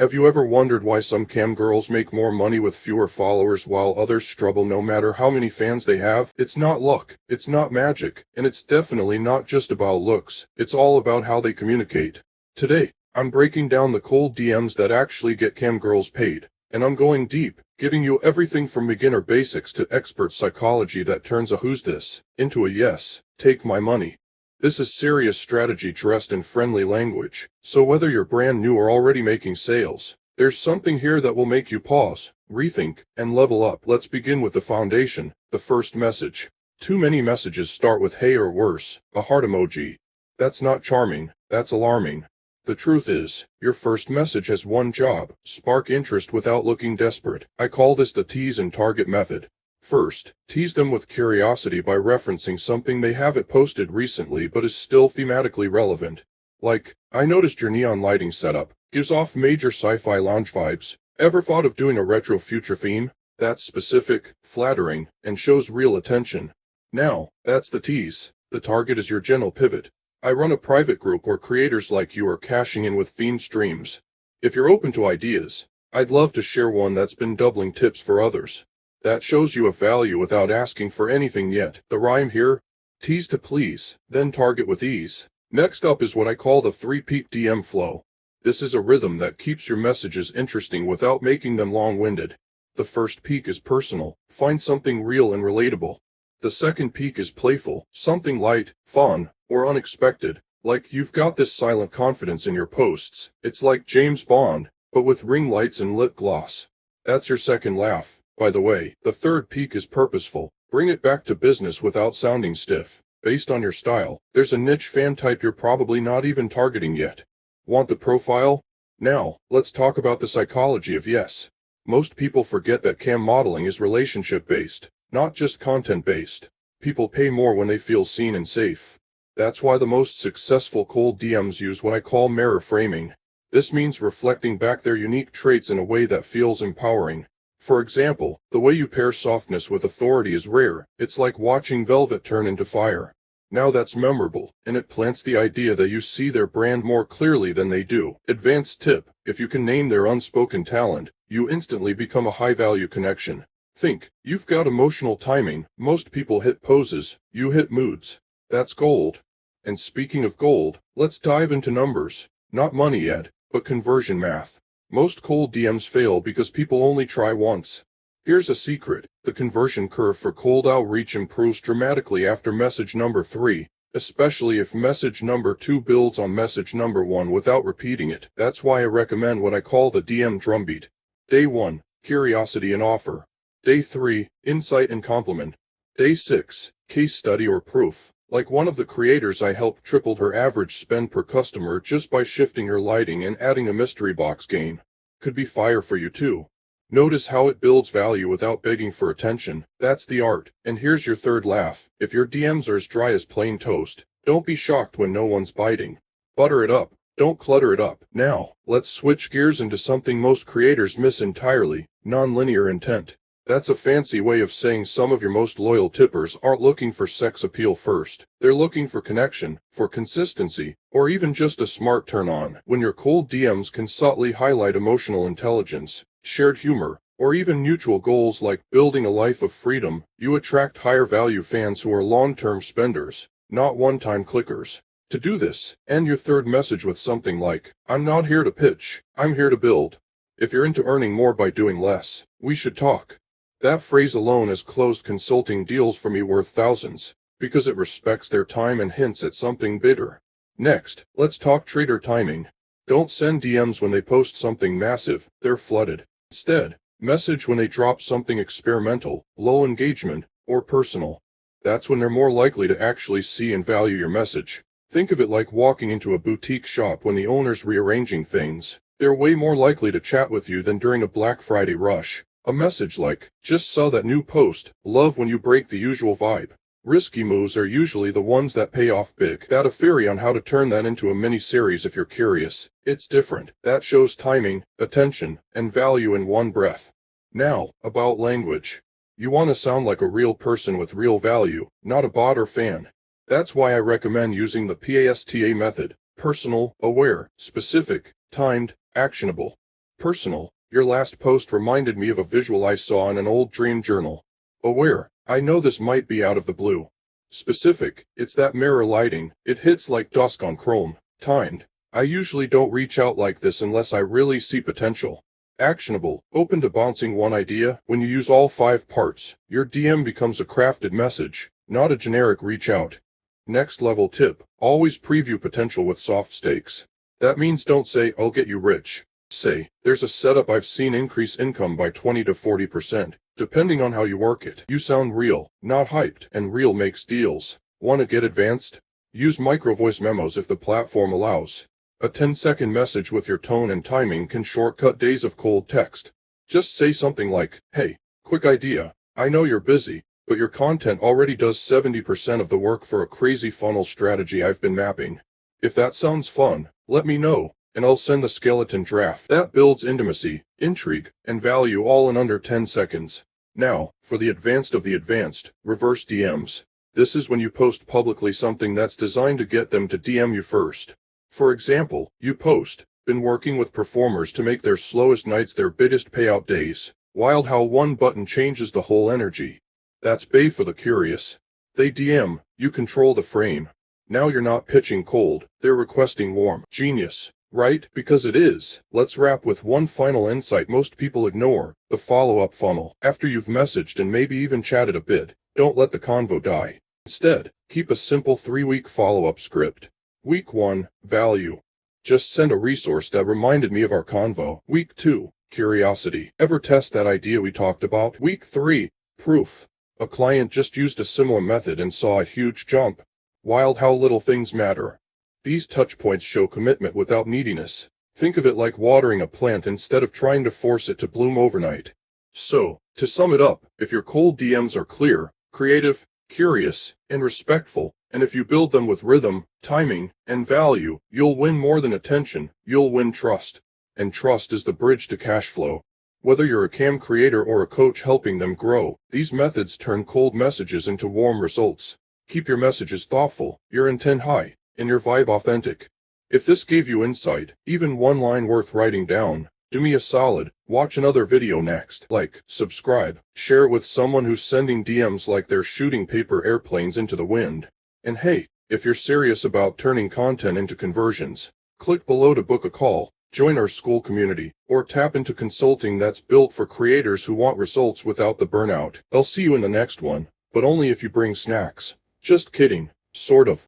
Have you ever wondered why some cam girls make more money with fewer followers while others struggle no matter how many fans they have? It's not luck, it's not magic, and it's definitely not just about looks. It's all about how they communicate. Today, I'm breaking down the cold DMs that actually get cam girls paid. And I'm going deep, giving you everything from beginner basics to expert psychology that turns a "who's this" into a "yes, take my money." This is serious strategy dressed in friendly language, so whether you're brand new or already making sales, there's something here that will make you pause, rethink, and level up. Let's begin with the foundation, the first message. Too many messages start with "hey" or worse, a heart emoji. That's not charming, that's alarming. The truth is, your first message has one job: spark interest without looking desperate. I call this the tease and target method. First, tease them with curiosity by referencing something they haven't posted recently but is still thematically relevant. Like, "I noticed your neon lighting setup gives off major sci-fi lounge vibes. Ever thought of doing a retro future theme?" That's specific, flattering, and shows real attention. Now, that's the tease. The target is your gentle pivot. I run a private group where creators like you are cashing in with themed streams. If you're open to ideas, I'd love to share one that's been doubling tips for others. That shows you a value without asking for anything yet. The rhyme here? Tease to please, then target with ease. Next up is what I call the three-peak DM flow. This is a rhythm that keeps your messages interesting without making them long-winded. The first peak is personal. Find something real and relatable. The second peak is playful, something light, fun, or unexpected. Like, "You've got this silent confidence in your posts. It's like James Bond, but with ring lights and lip gloss." That's your second laugh. By the way, the third peak is purposeful. Bring it back to business without sounding stiff. Based on your style, there's a niche fan type you're probably not even targeting yet. Want the profile? Now, let's talk about the psychology of yes. Most people forget that cam modeling is relationship-based, not just content-based. People pay more when they feel seen and safe. That's why the most successful cold DMs use what I call mirror framing. This means reflecting back their unique traits in a way that feels empowering. For example, the way you pair softness with authority is rare. It's like watching velvet turn into fire. Now that's memorable, and it plants the idea that you see their brand more clearly than they do. Advanced tip: if you can name their unspoken talent, you instantly become a high-value connection. Think, you've got emotional timing. Most people hit poses, you hit moods. That's gold. And speaking of gold, let's dive into numbers. Not money yet, but conversion math. Most cold DMs fail because people only try once. Here's a secret: the conversion curve for cold outreach improves dramatically after message number 3, especially if message number 2 builds on message number 1 without repeating it. That's why I recommend what I call the DM drumbeat. Day 1, curiosity and offer. Day 3, insight and compliment. Day 6, case study or proof. Like one of the creators I helped tripled her average spend per customer just by shifting her lighting and adding a mystery box game. Could be fire for you too. Notice how it builds value without begging for attention. That's the art. And here's your third laugh. If your DMs are as dry as plain toast, don't be shocked when no one's biting. Butter it up. Don't clutter it up. Now, let's switch gears into something most creators miss entirely: nonlinear intent. That's a fancy way of saying some of your most loyal tippers aren't looking for sex appeal first. They're looking for connection, for consistency, or even just a smart turn on. When your cold DMs can subtly highlight emotional intelligence, shared humor, or even mutual goals like building a life of freedom, you attract higher value fans who are long-term spenders, not one-time clickers. To do this, end your third message with something like, "I'm not here to pitch, I'm here to build. If you're into earning more by doing less, we should talk." That phrase alone has closed consulting deals for me worth thousands, because it respects their time and hints at something bigger. Next, let's talk trader timing. Don't send DMs when they post something massive, they're flooded. Instead, message when they drop something experimental, low engagement, or personal. That's when they're more likely to actually see and value your message. Think of it like walking into a boutique shop when the owner's rearranging things. They're way more likely to chat with you than during a Black Friday rush. A message like, "Just saw that new post, love when you break the usual vibe." Risky moves are usually the ones that pay off big. Got a theory on how to turn that into a mini-series if you're curious. It's different. That shows timing, attention, and value in one breath. Now, about language. You want to sound like a real person with real value, not a bot or fan. That's why I recommend using the PASTA method: personal, aware, specific, timed, actionable. Personal. Your last post reminded me of a visual I saw in an old dream journal. Aware. I know this might be out of the blue. Specific. It's that mirror lighting. It hits like dusk on chrome. Timed. I usually don't reach out like this unless I really see potential. Actionable. Open to bouncing one idea. When you use all 5 parts, your DM becomes a crafted message, not a generic reach out. Next level tip. Always preview potential with soft stakes. That means don't say, I'll get you rich. Say, there's a setup I've seen increase income by 20 to 40%, depending on how you work it. You sound real, not hyped, and real makes deals. Want to get advanced? Use micro voice memos if the platform allows. A 10-second message with your tone and timing can shortcut days of cold text. Just say something like, hey, quick idea. I know you're busy, but your content already does 70% of the work for a crazy funnel strategy I've been mapping. If that sounds fun, let me know, and I'll send the skeleton draft. That builds intimacy, intrigue, and value all in under 10 seconds. Now, for the advanced of the advanced, reverse DMs. This is when you post publicly something that's designed to get them to DM you first. For example, you post, been working with performers to make their slowest nights their biggest payout days. Wild how one button changes the whole energy. That's bait for the curious. They DM, you control the frame. Now you're not pitching cold, they're requesting warm. Genius, right? Because it is. Let's wrap with one final insight most people ignore, the follow-up funnel. After you've messaged and maybe even chatted a bit, don't let the convo die. Instead, keep a simple 3-week follow-up script. Week 1, value. Just send a resource that reminded me of our convo. Week 2, curiosity. Ever test that idea we talked about? Week 3, proof. A client just used a similar method and saw a huge jump. Wild how little things matter. These touchpoints show commitment without neediness. Think of it like watering a plant instead of trying to force it to bloom overnight. So, to sum it up, if your cold DMs are clear, creative, curious, and respectful, and if you build them with rhythm, timing, and value, you'll win more than attention, you'll win trust. And trust is the bridge to cash flow. Whether you're a cam creator or a coach helping them grow, these methods turn cold messages into warm results. Keep your messages thoughtful, your intent high, and your vibe authentic. If this gave you insight, even one line worth writing down, do me a solid, watch another video next. Like, subscribe, share it with someone who's sending DMs like they're shooting paper airplanes into the wind. And hey, if you're serious about turning content into conversions, click below to book a call, join our school community, or tap into consulting that's built for creators who want results without the burnout. I'll see you in the next one, but only if you bring snacks. Just kidding, sort of.